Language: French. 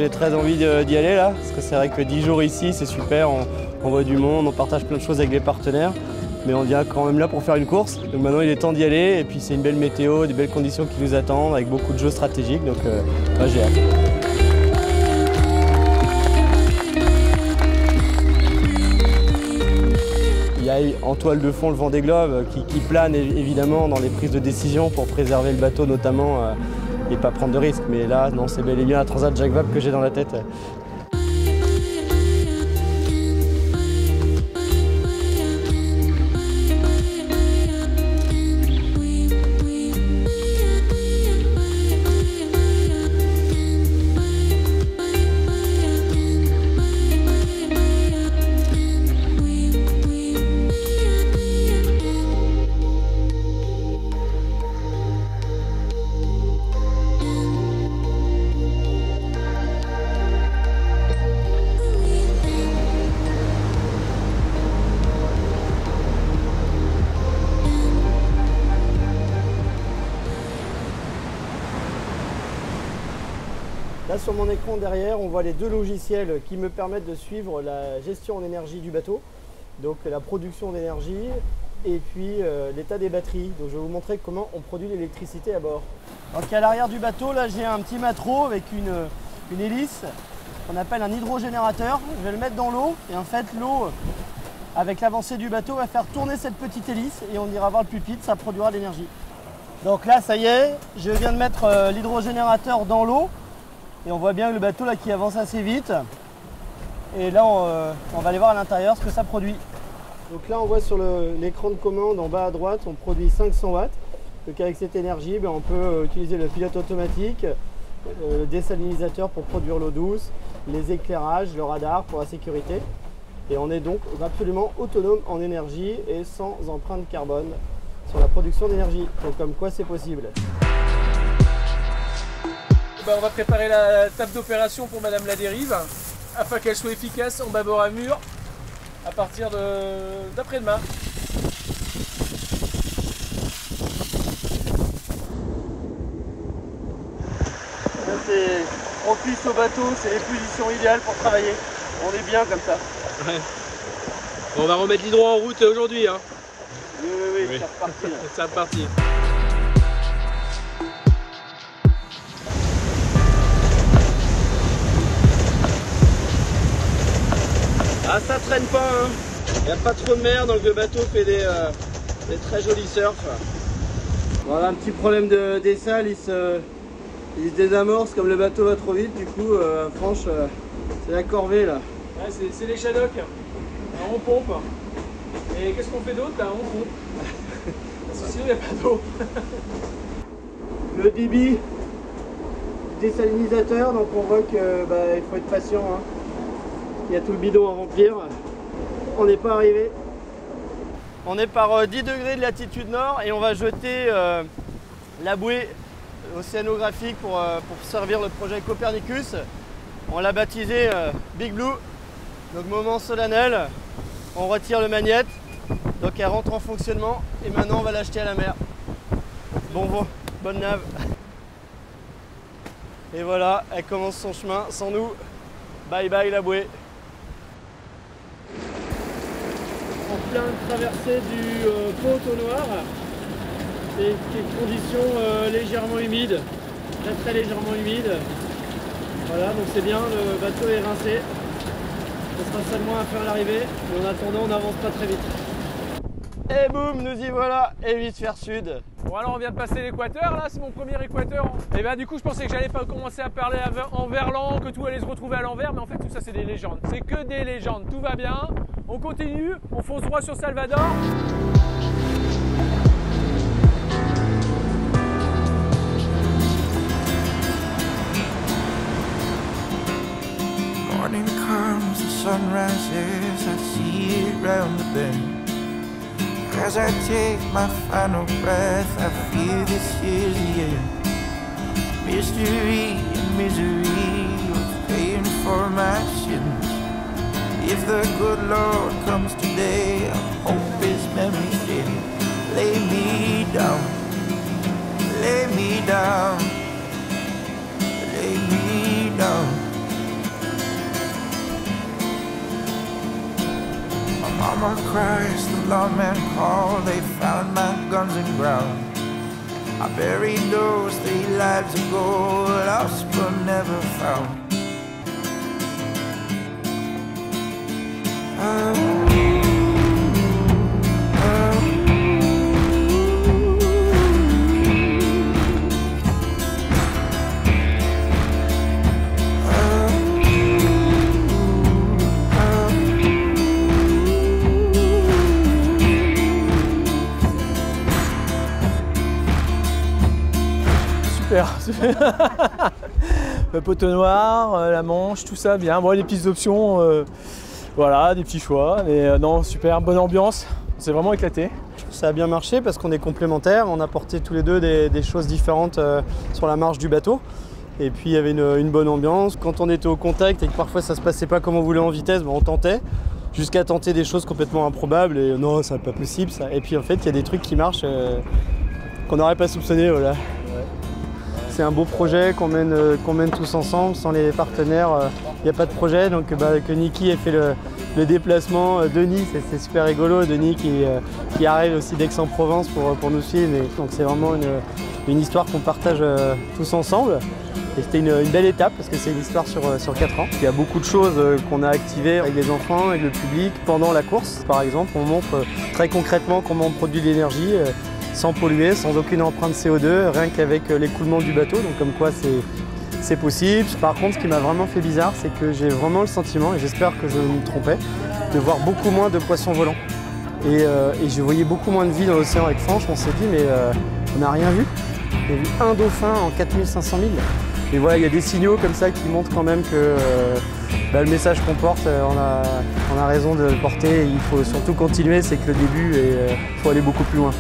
j'ai très envie d'y aller là, parce que c'est vrai que 10 jours ici, c'est super, on voit du monde, on partage plein de choses avec les partenaires, mais on vient quand même là pour faire une course. Donc maintenant il est temps d'y aller, et puis c'est une belle météo, des belles conditions qui nous attendent, avec beaucoup de jeux stratégiques, donc j'ai hâte. Il y a en toile de fond le Vendée Globe qui plane évidemment dans les prises de décision pour préserver le bateau notamment et pas prendre de risques. Mais là, non, c'est bel et bien la Transat Jacques Vabre que j'ai dans la tête. Là sur mon écran derrière, on voit les deux logiciels qui me permettent de suivre la gestion en énergie du bateau, donc la production d'énergie et puis l'état des batteries. Donc je vais vous montrer comment on produit l'électricité à bord. Donc à l'arrière du bateau, là j'ai un petit mâtereau avec une hélice qu'on appelle un hydrogénérateur. Je vais le mettre dans l'eau et en fait l'eau, avec l'avancée du bateau, va faire tourner cette petite hélice et on ira voir le pupitre, ça produira de l'énergie. Donc là ça y est, je viens de mettre l'hydrogénérateur dans l'eau. Et on voit bien le bateau là qui avance assez vite. Et là on va aller voir à l'intérieur ce que ça produit. Donc là on voit sur l'écran de commande en bas à droite, on produit 500 watts. Donc avec cette énergie, on peut utiliser le pilote automatique, le désalinisateur pour produire l'eau douce, les éclairages, le radar pour la sécurité. Et on est donc absolument autonome en énergie et sans empreinte carbone sur la production d'énergie. Donc comme quoi c'est possible. On va préparer la table d'opération pour Madame la Dérive afin qu'elle soit efficace en bâbord à mur à partir d'après-demain. C'est propice au bateau, c'est les positions idéales pour travailler. On est bien comme ça. Ouais. Bon, on va remettre l'hydro en route aujourd'hui. Hein. Oui, c'est reparti. C'est reparti. Ah, ça traîne pas, hein. Il n'y a pas trop de mer, donc le bateau fait des très jolis surfs. Voilà, un petit problème de dessal, il se désamorce comme le bateau va trop vite, du coup, franche, c'est la corvée là. Ouais, c'est les Shadocks. On pompe. Et qu'est-ce qu'on fait d'autre? On pompe. Parce que sinon il n'y a pas d'eau. Le débit désalinisateur, donc on voit que il faut être patient. Hein. Il y a tout le bidon à remplir. On n'est pas arrivé. On est par 10 degrés de latitude nord et on va jeter la bouée océanographique pour servir le projet Copernicus. On l'a baptisé Big Blue. Donc moment solennel, on retire le magnète, donc elle rentre en fonctionnement et maintenant on va l'acheter à la mer. Bon vent, bonne nave. Et voilà, elle commence son chemin sans nous. Bye bye la bouée. En pleine traversée du Pont au Noir, c'est une condition légèrement humide, très légèrement humide. Voilà, donc c'est bien, le bateau est rincé. Ce sera seulement à faire l'arrivée, mais en attendant on n'avance pas très vite. Et boum, nous y voilà, hémisphère sud. Bon alors on vient de passer l'équateur, là c'est mon premier équateur. Et ben du coup je pensais que j'allais pas commencer à parler en verlan, que tout allait se retrouver à l'envers, mais en fait tout ça c'est des légendes. C'est que des légendes, tout va bien, on continue, on fonce droit sur Salvador. Morning comes, the sun rises, I see it round the bend. As I take my final breath, I feel this is the end. Mystery and misery of paying for my sins. If the good Lord comes today, I hope his memory's dim. Lay me down, lay me down, lay me down. of Christ, the lawman called. They found my guns and ground. I buried those 3 lives ago, lost but never found. Super. Le poteau noir, la manche, tout ça bien. Bon, les petites options, voilà, des petits choix. Mais non, super, bonne ambiance. On s'est vraiment éclaté. Ça a bien marché parce qu'on est complémentaires. On a apporté tous les deux des choses différentes sur la marche du bateau. Et puis il y avait une bonne ambiance. Quand on était au contact et que parfois ça se passait pas comme on voulait en vitesse, on tentait. Jusqu'à tenter des choses complètement improbables. Et non, c'est pas possible ça. Et puis en fait, il y a des trucs qui marchent qu'on n'aurait pas soupçonné. Voilà. C'est un beau projet qu'on mène tous ensemble. Sans les partenaires, il n'y a pas de projet. Donc que Niki ait fait le déplacement de Nice, c'est super rigolo. Denis qui arrive aussi d'Aix-en-Provence pour nous suivre. Donc c'est vraiment une histoire qu'on partage tous ensemble. Et c'était une belle étape parce que c'est une histoire sur 4 ans. Il y a beaucoup de choses qu'on a activées avec les enfants, avec le public pendant la course. Par exemple, on montre très concrètement comment on produit de l'énergie. Sans polluer, sans aucune empreinte CO2, rien qu'avec l'écoulement du bateau, donc comme quoi c'est possible. Par contre, ce qui m'a vraiment fait bizarre, c'est que j'ai vraiment le sentiment, et j'espère que je me trompais, de voir beaucoup moins de poissons volants. Et je voyais beaucoup moins de vie dans l'océan avec Franche. On s'est dit, mais on n'a rien vu. J'ai vu un dauphin en 4500 milles. Et voilà, il y a des signaux comme ça qui montrent quand même que le message qu'on porte, on a raison de le porter. Il faut surtout continuer, c'est que le début, et il faut aller beaucoup plus loin.